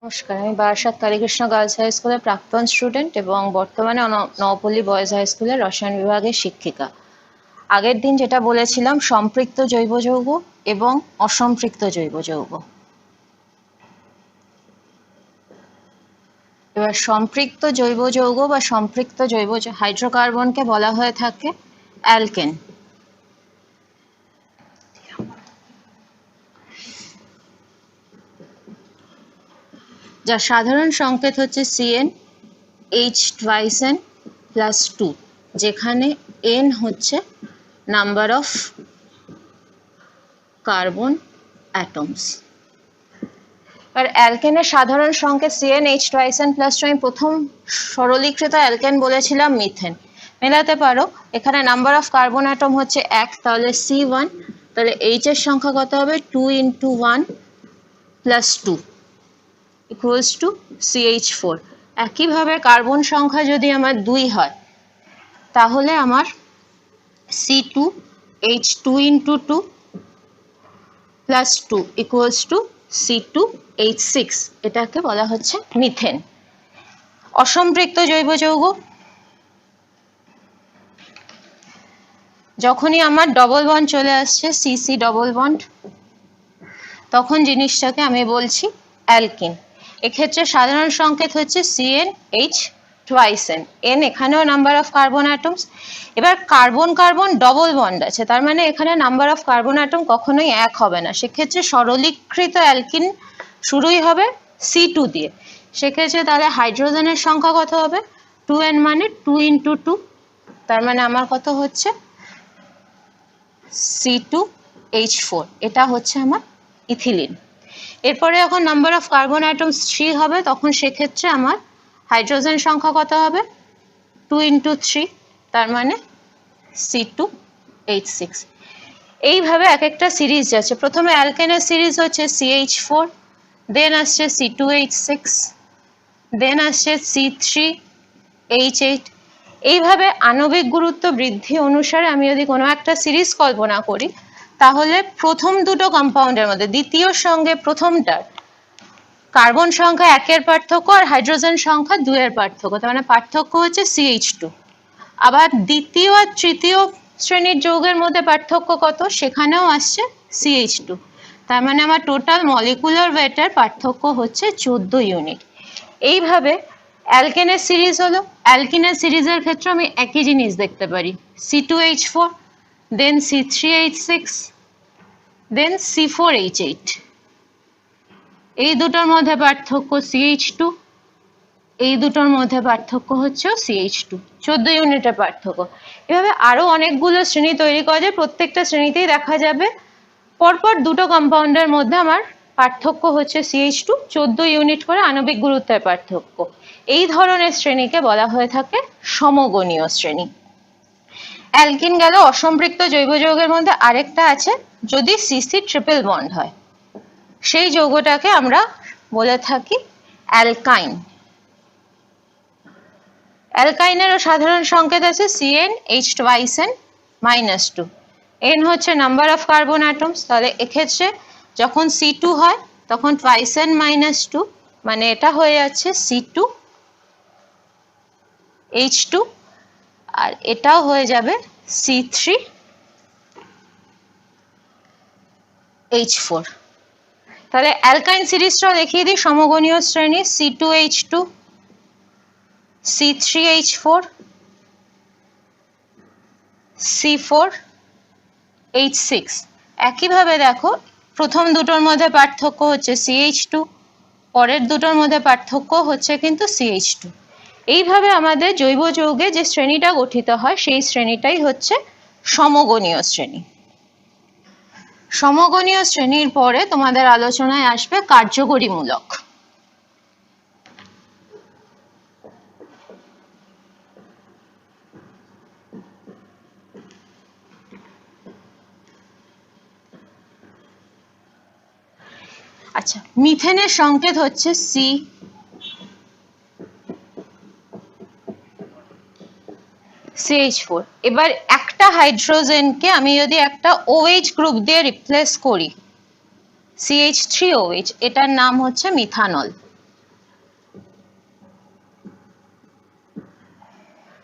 নমস্কার, আমি Barasat Kalikrishna girls high স্কুলের প্রাক্তন স্টুডেন্ট এবং বর্তমানে নবপল্লী বয়েজ হাই স্কুলের রসায়ন বিভাগের শিক্ষিকা। আগের দিন যেটা বলেছিলাম সম্পৃক্ত জৈব যৌগ এবং অসম্পৃক্ত জৈব যৌগ। এবার সম্পৃক্ত জৈব যৌগ বা সম্পৃক্ত জৈব হাইড্রোকার্বনকে বলা হয়ে থাকে অ্যালকেন। যার সাধারণ সংকেত হচ্ছে CnH2n+2, যেখানে n হচ্ছে নাম্বার অফ কার্বন অ্যাটমস। আর অ্যালকেনের সাধারণ সংকেত CnH2n+2, আমি প্রথম সরলীকৃত অ্যালকেন বলেছিলাম মিথেন। মেলাতে পারো, এখানে নাম্বার অফ কার্বন অ্যাটম হচ্ছে 1, তাহলে C1, তাহলে H এর সংখ্যা কত হবে 2 × 1 + 2 equals to CH4। একইভাবে কার্বন সংখ্যা যদি আমার 2 হয় তাহলে আমার C2H2 × 2 + 2 equals to C2H6। এটাকে বলা হচ্ছে মিথেন। অসম্পৃক্ত জৈব যৌগ, যখনই আমার ডবল বন্ড চলে আসছে CC ডবল বন্ড, তখন জিনিসটাকে আমি বলছি অ্যালকিন। এক্ষেত্রে সাধারণ সংকেত হচ্ছে CnH2n। n এখানেও নাম্বার অফ কার্বন অ্যাটমস। এবার কার্বন কার্বন ডবল বন্ড আছে, তার মানে এখানে নাম্বার অফ কার্বন অ্যাটম কখনোই 1 হবে না। সেক্ষেত্রে সরলীকৃত অ্যালকিন শুরুই হবে C2 দিয়ে। সেক্ষেত্রে তাহলে হাইড্রোজেনের সংখ্যা কত হবে 2n, মানে 2 × 2, তার মানে আমার কত হচ্ছে C2H4। এটা হচ্ছে আমার ইথিলিন। এরপরে যখন নাম্বার অফ কার্বন অ্যাটমস 3 হবে, তখন সেক্ষেত্রে আমার হাইড্রোজেন সংখ্যা কত হবে 2 × 3, তার মানে C2H6। এইভাবে এক একটা সিরিজ যাচ্ছে। প্রথমে অ্যালকেনের সিরিজ হচ্ছে CH4, দেন আসছে C2H6, দেন আসছে C3H8। এইভাবে আণবিক গুরুত্ব বৃদ্ধি অনুসারে আমি যদি কোনো একটা সিরিজ কল্পনা করি, তাহলে প্রথম দুটো কম্পাউন্ডের মধ্যে দ্বিতীয়র সঙ্গে প্রথমটার কার্বন সংখ্যা 1 এর পার্থক্য আর হাইড্রোজেন সংখ্যা 2 এর পার্থক্য, তার মানে পার্থক্য হচ্ছে CH2। আবার দ্বিতীয় আর তৃতীয় শ্রেণীর যৌগের মধ্যে পার্থক্য কত, সেখানেও আসছে CH2, তার মানে আমার টোটাল মলিকুলার ওয়েটের পার্থক্য হচ্ছে 14 ইউনিট। এইভাবে অ্যালকেনের সিরিজ হলো। অ্যালকিনের সিরিজের ক্ষেত্রে আমি একই জিনিস দেখতে পারি, C2H4, দেন C3H6, দেন C4H8। এই দুটোর মধ্যে পার্থক্য CH2, এই দুটোর মধ্যে পার্থক্য হচ্ছে CH2, 14 ইউনিটের পার্থক্য। এভাবে আরো অনেকগুলো শ্রেণী তৈরি করা যায়। প্রত্যেকটা শ্রেণীতেই দেখা যাবে পরপর দুটো কম্পাউন্ডের মধ্যে আমার পার্থক্য হচ্ছে CH2, 14 ইউনিট করে আণবিক গুরুত্বের পার্থক্য। এই ধরনের শ্রেণীকে বলা হয়ে থাকে সমগণীয় শ্রেণী। অ্যালকিন গেল। অসম্পৃক্ত জৈব যৌগের মধ্যে আরেকটা আছে, যদি CC ট্রিপল বন্ড হয় সেই যৌগটাকে আমরা বলে থাকি অ্যালকাইন। অ্যালকাইনেরও সাধারণ সংকেত আছে CnH2n-2। n হচ্ছে নাম্বার অফ কার্বন অ্যাটমস, তাহলে এক্ষেত্রে যখন C2 হয় তখন 2n-2, মানে এটা হয়ে যাচ্ছে C2H2, আর এটাও হয়ে যাবে C3H4। তাহলে অ্যালকাইন সিরিজটাও দেখিয়ে দিই। সমগণীয় শ্রেণী C2H2, C3H4, C4H6। একইভাবে দেখো, প্রথম দুটোর মধ্যে পার্থক্য হচ্ছে CH2, পরের দুটোর মধ্যে পার্থক্য হচ্ছে কিন্তু CH2। এইভাবে আমাদের জৈব যৌগে যে শ্রেণীটা গঠিত হয় সেই শ্রেণীটাই হচ্ছে সমগণীয় শ্রেণী। সমগণীয় শ্রেণীর পরে তোমাদের আলোচনায় আসবে কার্যকরীমূলক। আচ্ছা, মিথেনের সংকেত হচ্ছে CH4। এবার একটা হাইড্রোজেনকে আমি যদি একটা OH গ্রুপ দিয়ে রিপ্লেস করি, CH3OH, এটার নাম হচ্ছে মিথানল।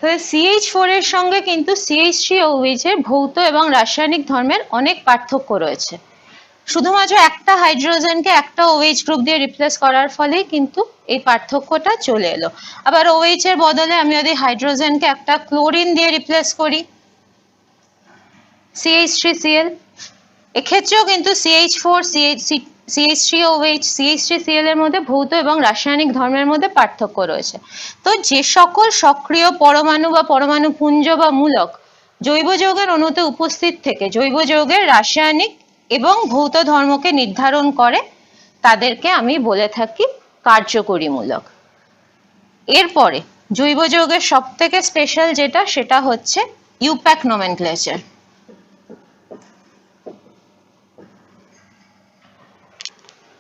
তাহলে CH4 এর সঙ্গে কিন্তু CH3OH এর ভৌত এবং রাসায়নিক ধর্মের অনেক পার্থক্য রয়েছে। শুধুমাত্র একটা হাইড্রোজেনকে একটা OH গ্রুপ দিয়ে রিপ্লেস করার ফলেই কিন্তু এই পার্থক্যটা চলে এলো। আবার OH এর বদলে আমি যদি হাইড্রোজেনকে একটা ক্লোরিন দিয়ে রিপ্লেস করি, CH3Cl, এক্ষেত্রেও কিন্তু CH4, CH3OH, CH3Cl এর মধ্যে ভৌত এবং রাসায়নিক ধর্মের মধ্যে পার্থক্য রয়েছে। তো যে সকল সক্রিয় পরমাণু বা পরমাণু পুঞ্জ বা মূলক জৈব যৌগের অণুতে উপস্থিত থেকে জৈব যৌগের রাসায়নিক এবং ভৌত ধর্মকে নির্ধারণ করে তাদেরকে আমি বলে থাকি কার্যকরী মূলক। এরপরে জৈব যৌগের সবথেকে স্পেশাল যেটা, সেটা হচ্ছে ইউপ্যাক নোমেনক্লেচার।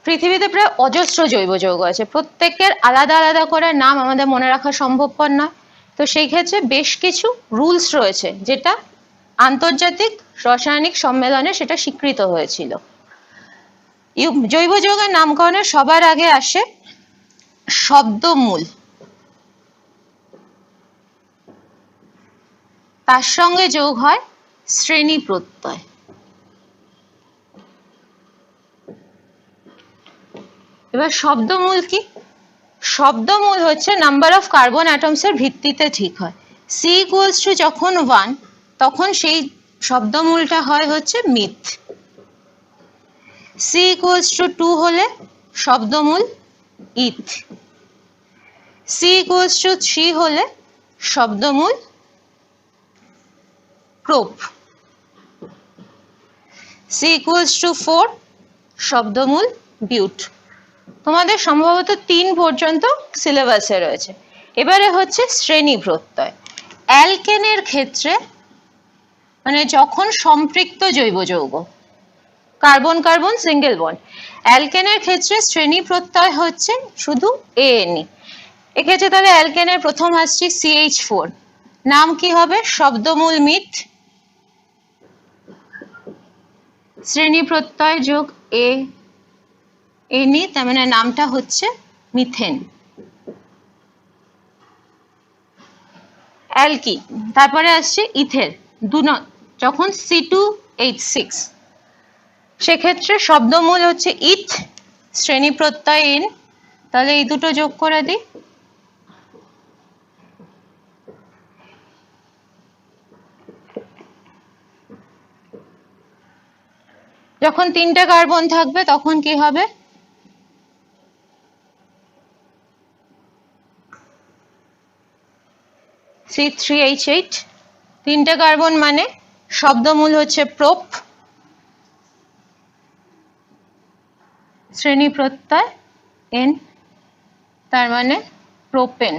পৃথিবীতে প্রায় অজস্র জৈব যৌগ আছে, প্রত্যেকের আলাদা আলাদা করে নাম আমাদের মনে রাখা সম্ভবপর নয়। তো সেই ক্ষেত্রে বেশ কিছু রুলস রয়েছে যেটা আন্তর্জাতিক রাসায়নিক সম্মেলনে সেটা স্বীকৃত হয়েছিল। জৈব যৌগের নামকরণে সবার আগে আসে শব্দমূল, তার সঙ্গে যোগ হয় শ্রেণী প্রত্যয়। এবার শব্দমূল কি? শব্দমূল হচ্ছে নাম্বার অফ কার্বন অ্যাটমস এর ভিত্তিতে ঠিক হয়। C = যখন 1, তখন সেই শব্দমূলটা হয় হচ্ছে মিথ। C = 2 হলে শব্দমূল ইথ। C = 3 হলে শব্দমূল প্রোপ। C = 4 শব্দমূল বিউট। তোমাদের সম্ভবত 3 পর্যন্ত সিলেবাসে রয়েছে। এবারে হচ্ছে শ্রেণী প্রত্যয়। অ্যালকেনের ক্ষেত্রে, মানে যখন সম্পৃক্ত জৈব যৌগ, কার্বন কার্বন সিঙ্গেল বন্ড, অ্যালকেনের ক্ষেত্রে শ্রেণী প্রত্যয় হচ্ছে শুধু ANE। এক্ষেত্রে তাহলে অ্যালকেনের প্রথম আসছে CH4, নাম কি হবে? শব্দমূল মিথ, শ্রেণী প্রত্যয় যোগ ANE, তার মানে নামটা হচ্ছে মিথেন। অ্যালকি, তারপরে আসছে ইথের, যখন C2H6, সেক্ষেত্রে শব্দমূল হচ্ছে ইথ, শ্রেণী প্রত্যয় N। তাহলে এই দুটো যোগ করে দিই। যখন 3টে কার্বন থাকবে তখন কি হবে? C3H8, 3টে কার্বন মানে শব্দমূল হচ্ছে প্রোপ, শ্রেণী প্রত্যয় N, তার মানে প্রোপেন।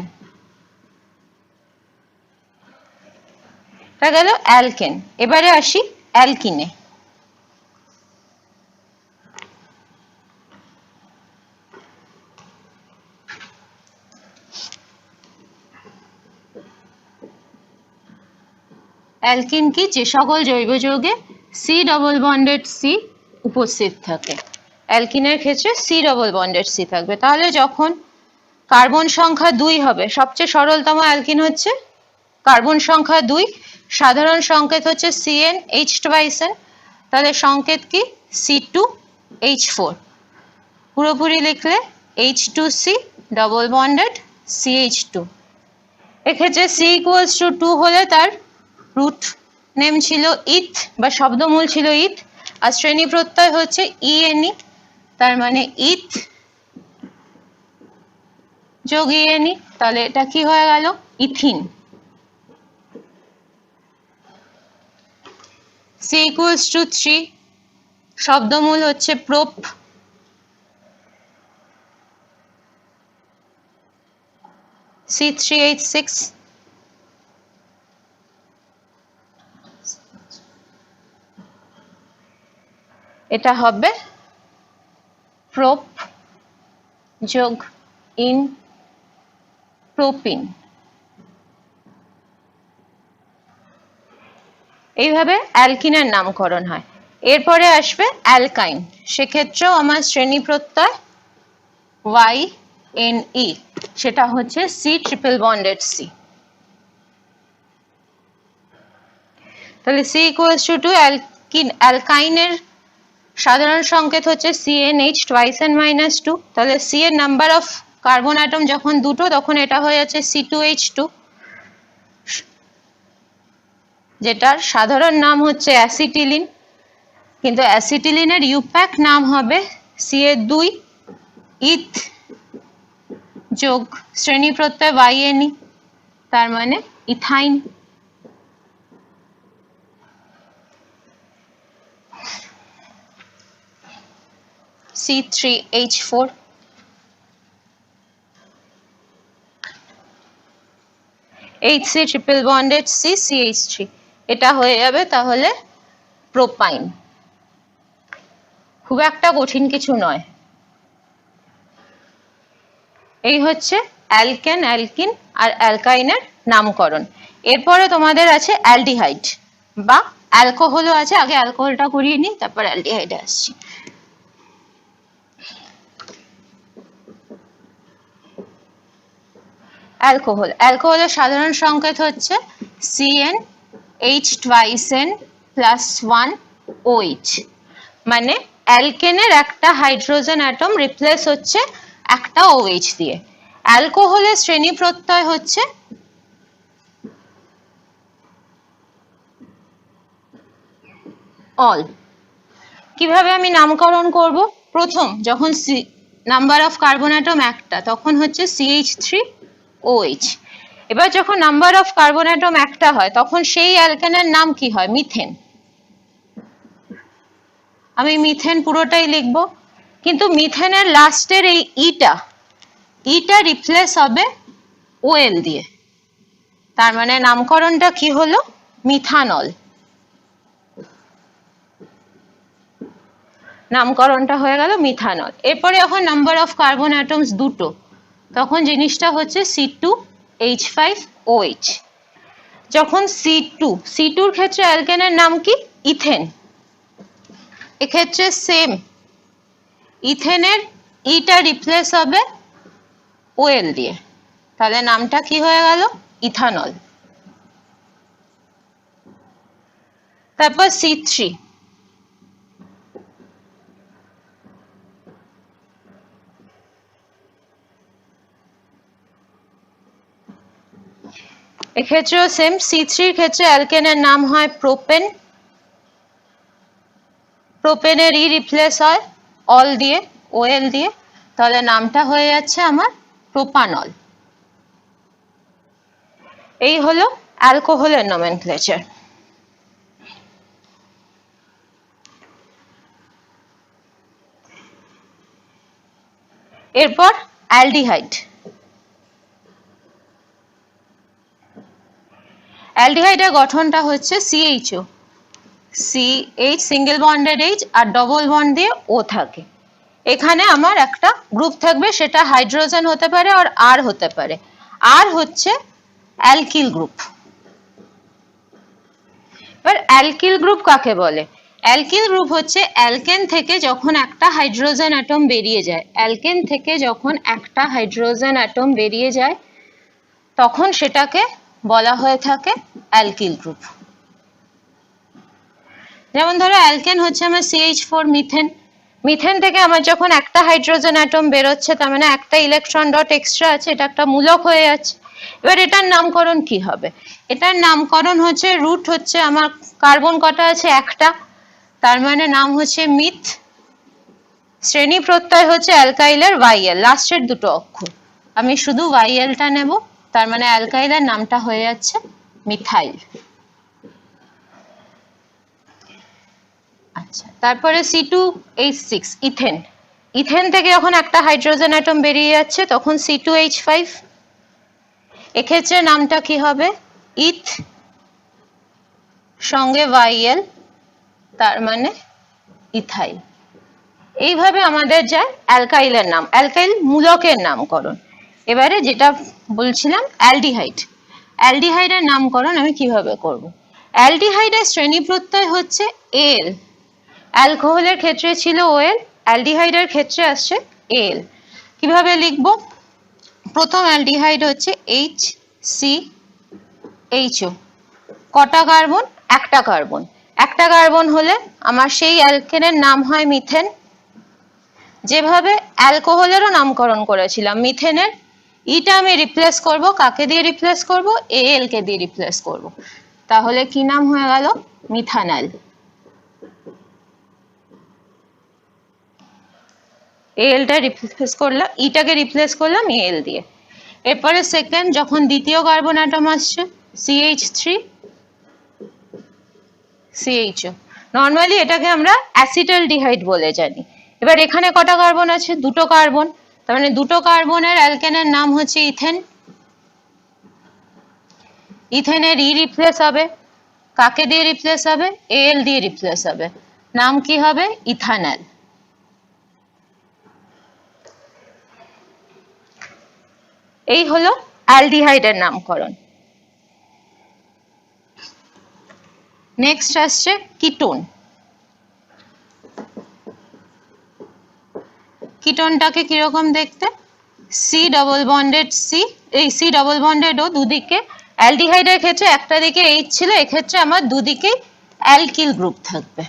এটা গেল অ্যালকেন। এবারে আসি অ্যালকিনে। অ্যালকিন কি? যে সকল জৈব যৌগে C ডবল বন্ডেড C উপস্থিত থাকে। অ্যালকিনের ক্ষেত্রে C ডবল বন্ডেড C থাকবে। তাহলে যখন কার্বন সংখ্যা 2 হবে, সবচেয়ে সরলতম অ্যালকিন হচ্ছে কার্বন সংখ্যা 2, সাধারণ সংকেত হচ্ছে CnH2n, তাহলে সংকেত কি? C2H4। পুরোপুরি লিখলে H2C ডবল বন্ডেড CH2। এক্ষেত্রে C = 2 হলে তার রুট নেম ছিল ইথ বা শব্দমূল ছিল ইথ, আর শ্রেণী প্রত্যয় হচ্ছে ENE, তার মানে ইথ যোগ ENE, তাহলে এটা কি হয়ে গেল? ইথিন। C = 3, শব্দমূল হচ্ছে প্রোপ, C3H6, এটা হবে প্রোপ যোগ ইন প্রোপিন। এইভাবে অ্যালকিনের নামকরণ হয়। এরপরে আসবে অ্যালকাইন, সেক্ষেত্রেও আমার শ্রেণী প্রত্যয় YNE, সেটা হচ্ছে C ট্রিপল বন্ডেড C। তাহলে C equals to 2, অ্যালকাইনের সাধারণ সংকেত হচ্ছে CnH twice n minus 2, তাহলে C এর নাম্বার অফ কার্বন অ্যাটম যখন দুটো তখন এটা হয়ে যাচ্ছে C2H2, যেটার সাধারণ নাম হচ্ছে অ্যাসিটিলিন, কিন্তু অ্যাসিটিলিনের ইউপ্যাক নাম হবে Ca2 ইথ যোগ শ্রেণী প্রত্যয় YNE, তার মানে ethyne. C3H4, HC triple bonded C CH3, এটা হয়ে যাবে তাহলে প্রোপাইন। খুব একটা কঠিন কিছু নয়। এই হচ্ছে অ্যালকেন, অ্যালকিন আর অ্যালকাইনের নামকরণ। এরপরে তোমাদের আছে অ্যালডিহাইড বা অ্যালকোহলও আছে, আগে অ্যালকোহলটা করিয়ে নিই তারপর অ্যালডিহাইডে আসছি। অ্যালকোহল, অ্যালকোহলের সাধারণ সংকেত হচ্ছে CnH twice n plus 1 OH, মানে অ্যালকেনের একটা হাইড্রোজেন অ্যাটম রিপ্লেস হচ্ছে একটা OH দিয়ে। অ্যালকোহলের শ্রেণী প্রত্যয় হচ্ছে অল। কিভাবে আমি নামকরণ করব? প্রথম যখন নাম্বার অফ কার্বন অ্যাটম একটা তখন হচ্ছে CH3OH। এবার যখন নাম্বার অফ কার্বন অ্যাটম একটা হয় তখন সেই অ্যালকেনের নাম কি হয়? মিথেন। আমি মিথেন পুরোটাই লিখব, কিন্তু মিথেনের লাস্টের এই ইটা রিপ্লেস হবে OL দিয়ে, তার মানে নামকরণটা কি হলো? মিথানল। নামকরণটা হয়ে গেল মিথানল। এরপরে যখন নাম্বার অফ কার্বন অ্যাটমস দুটো তখন জিনিসটা হচ্ছে C2H5OH। যখন C2 এর ক্ষেত্রে অ্যালকেনের নাম কি? ইথেন। এক্ষেত্রে সেম, ইথেনের ইটা রিপ্লেস হবে OL দিয়ে, তাহলে নামটা কি হয়ে গেল? ইথানল। তারপর C3, এক্ষেত্রেও সেম, C3 এর ক্ষেত্রে অ্যালকেনের নাম হয় প্রোপেন, প্রোপেনের রিপ্লেস হয় অল দিয়ে, OL দিয়ে, তাহলে নামটা হয়ে যাচ্ছে আমার প্রোপানল। এই হলো অ্যালকোহলের নমেনক্লেচার। এরপর অ্যালডিহাইড। অ্যালডিহাইডের গঠনটা হচ্ছে CHO, CH single bonded H আর ডবল বন্ড দিয়ে O থাকে। এখানে আমার একটা গ্রুপ থাকবে, সেটা হাইড্রোজেন হতে পারে আর R হতে পারে। R হচ্ছে অ্যালকিল গ্রুপ। এবার অ্যালকিল গ্রুপ কাকে বলে? অ্যালকিল গ্রুপ হচ্ছে অ্যালকেন থেকে যখন একটা হাইড্রোজেন অ্যাটম বেরিয়ে যায়, অ্যালকেন থেকে যখন একটা হাইড্রোজেন অ্যাটম বেরিয়ে যায় তখন সেটাকে বলা হয়ে থাকে অ্যালকিল গ্রুপ। যেমন ধরো অ্যালকেন হচ্ছে আমার CH4 মিথেন, মিথেন থেকে আমার যখন একটা হাইড্রোজেন অ্যাটম বেরোচ্ছে তার মানে একটা ইলেকট্রন ডট এক্সট্রা আছে, এটা একটা মূলক হয়ে যাচ্ছে। এবার এটার নামকরণ কি হবে? এটার নামকরণ হচ্ছে, রুট হচ্ছে আমার কার্বন কটা আছে? একটা, তার মানে নাম হচ্ছে মিথ। শ্রেণী প্রত্যয় হচ্ছে অ্যালকাইলের YL, লাস্টের দুটো অক্ষর, আমি শুধু YLটা নেব, তার মানে অ্যালকাইলের নামটা হয়ে যাচ্ছে মিথাইল। আচ্ছা, তারপরে C2H6 ইথেন। ইথেন থেকে যখন একটা হাইড্রোজেন অ্যাটম বেরিয়ে যাচ্ছে তখন C2H5, এক্ষেত্রে নামটা কি হবে? ইথ সঙ্গে YL, তার মানে ইথাইল। এইভাবে আমাদের যায় অ্যালকাইলের নাম, অ্যালকাইল মূলকের নামকরণ। এবারে যেটা বলছিলাম অ্যালডিহাইড, অ্যালডিহাইডের নামকরণ আমি কিভাবে করব? অ্যালডিহাইডের শ্রেণী প্রত্যয় হচ্ছে এল। অ্যালকোহলের ক্ষেত্রে ছিল OL, অ্যালডিহাইডের ক্ষেত্রে আসছে এল। কিভাবে লিখব? প্রথম অ্যালডিহাইড হচ্ছে HCHO, কটা কার্বন? একটা কার্বন হলে আমার সেই অ্যালকেনের নাম হয় মিথেন। যেভাবে অ্যালকোহলেরও নামকরণ করেছিলাম মিথেনের, ইটা আমি রিপ্লেস করব, কাকে দিয়ে রিপ্লেস করব? এএল কে দিয়ে রিপ্লেস করব। তাহলে কি নাম হয়ে গেল? মিথানল। এএলটা রিপ্লেস করলাম, ইটাকে রিপ্লেস করলাম এএল দিয়ে। এরপরে সেকেন্ড, যখন দ্বিতীয় কার্বন অ্যাটম আসছে CH3 CHO, নর্মালি এটাকে আমরা অ্যাসিটালডিহাইড বলে জানি। এবার এখানে কটা কার্বন আছে? দুটো কার্বন, তার মানে দুটো কার্বনের অ্যালকেনের নাম হচ্ছে ইথেন। ইথেনের ই রিপ্লেস হবে, কাকে দিয়ে রিপ্লেস হবে? এএল দিয়ে রিপ্লেস হবে, নাম কি হবে? ইথানল। এই হলো অ্যালডিহাইডের নামকরণ। নেক্সট আসছে কিটোন। কিটোনটাকে কিরকম দেখতে? সি ডবল বন্ডেড সি, এই সি ডবল বন্ডেড ও দুদিকে, অ্যালডিহাইডের ক্ষেত্রে একটা দিকে এইচ ছিল, এক্ষেত্রে আমার দুদিকে অ্যালকিল গ্রুপ থাকবে।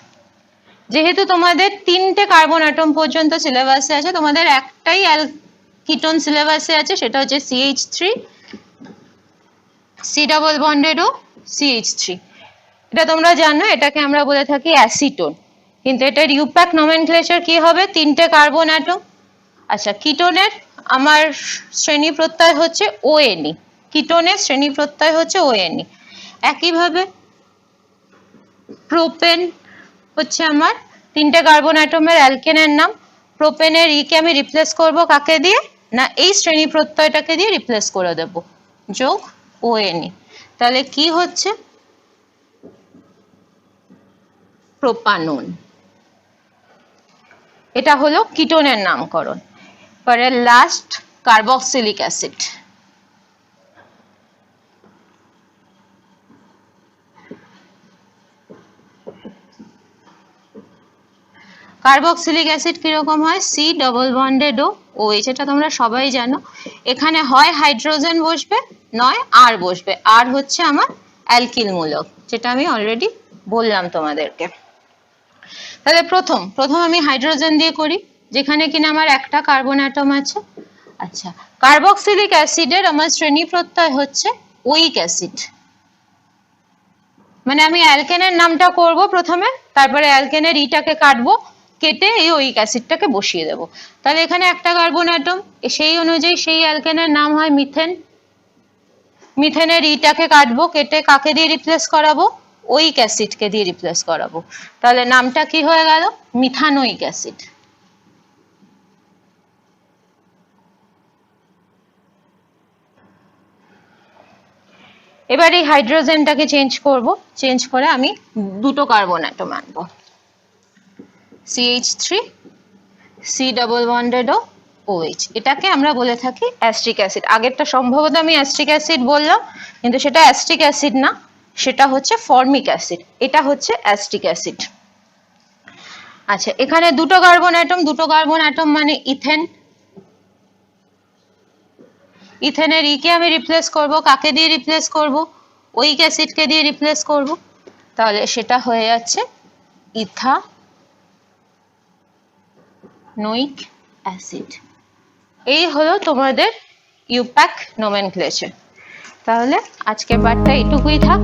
যেহেতু তোমাদের 3টে কার্বন অ্যাটম পর্যন্ত সিলেবাসে আছে, তোমাদের একটাই কিটোন সিলেবাসে আছে, সেটা হচ্ছে CH3 সি ডবল বন্ডেড ও CH3। এটা তোমরা জানো, এটাকে আমরা বলে থাকি অ্যাসিটোন, কিন্তু এটার ইউপ্যাক নোমেনক্লেচার কি হবে? 3টে কার্বন অ্যাটম। আচ্ছা, কিটোনের আমার শ্রেণী প্রত্যয় হচ্ছে ONE, কিটোনের শ্রেণী প্রত্যয় হচ্ছে ONE। একইভাবে প্রোপেন হচ্ছে আমার 3টে কার্বন অ্যাটমের অ্যালকেনের নাম। প্রোপেনের ই কে আমি রিপ্লেস করব কাকে দিয়ে? না, এই শ্রেণী প্রত্যয়টাকে দিয়ে রিপ্লেস করে দেব, যোগ ONE। তাহলে কি হচ্ছে? প্রোপানন। এটা হলো কিটোনের নামকরণ। পরে last carboxylic acid. Carboxylic acid কিরকম হয়? সি ডবল বন্ডেড ও OH, এটা তোমরা সবাই জানো। এখানে হয় হাইড্রোজেন বসবে, নয় আর বসবে। আর হচ্ছে আমার অ্যালকিল মূলক, যেটা আমি অলরেডি বললাম তোমাদেরকে। তাহলে প্রথম আমি হাইড্রোজেন দিয়ে করি, যেখানে কিনা আমার একটা কার্বন অ্যাটম আছে। আচ্ছা, কার্বক্সিলিক অ্যাসিডের আমার শ্রেণী প্রত্যয় হচ্ছে ওইক অ্যাসিড। মানে আমি অ্যালকেনের নামটা করব প্রথমে, তারপরে অ্যালকেনের ইটাকে কাটবো, কেটে এই ওইক অ্যাসিডটাকে বসিয়ে দেব। তাহলে এখানে একটা কার্বন অ্যাটম, সেই অনুযায়ী সেই অ্যালকেনের নাম হয় মিথেন। মিথেনের ইটাকে কাটবো, কেটে কাকে দিয়ে রিপ্লেস করাবো? ওইক অ্যাসিডকে দিয়ে রিপ্লেস করাবো। তাহলে নামটা কি হয়ে গেল? Methanoic acid. এবার এই হাইড্রোজেনটাকে চেঞ্জ করব, চেঞ্জ করে আমি দুটো কার্বন অ্যাটম আনবো, CH3 সি ডবল বন্ডেড ও OH। এটাকে আমরা বলে থাকি অ্যাস্ট্রিক অ্যাসিড। আগেরটা সম্ভবত আমি অ্যাস্ট্রিক অ্যাসিড বললাম, কিন্তু সেটা অ্যাস্ট্রিক অ্যাসিড না, সেটা হচ্ছে ফর্মিক অ্যাসিড। এটা হচ্ছে অ্যাস্ট্রিক অ্যাসিড। আচ্ছা, এখানে দুটো কার্বন অ্যাটম মানে ইথেন। ইথেনের ই কে আমি রিপ্লেস করব, কাকে দিয়ে রিপ্লেস করব? ওইক অ্যাসিডকে দিয়ে রিপ্লেস করব। তাহলে সেটা হয়ে যাচ্ছে ইথানোইক অ্যাসিড। এই হলো তোমাদের ইউপ্যাক নোমেনক্লেচার। তাহলে আজকের পার্টটা এইটুকুই থাক।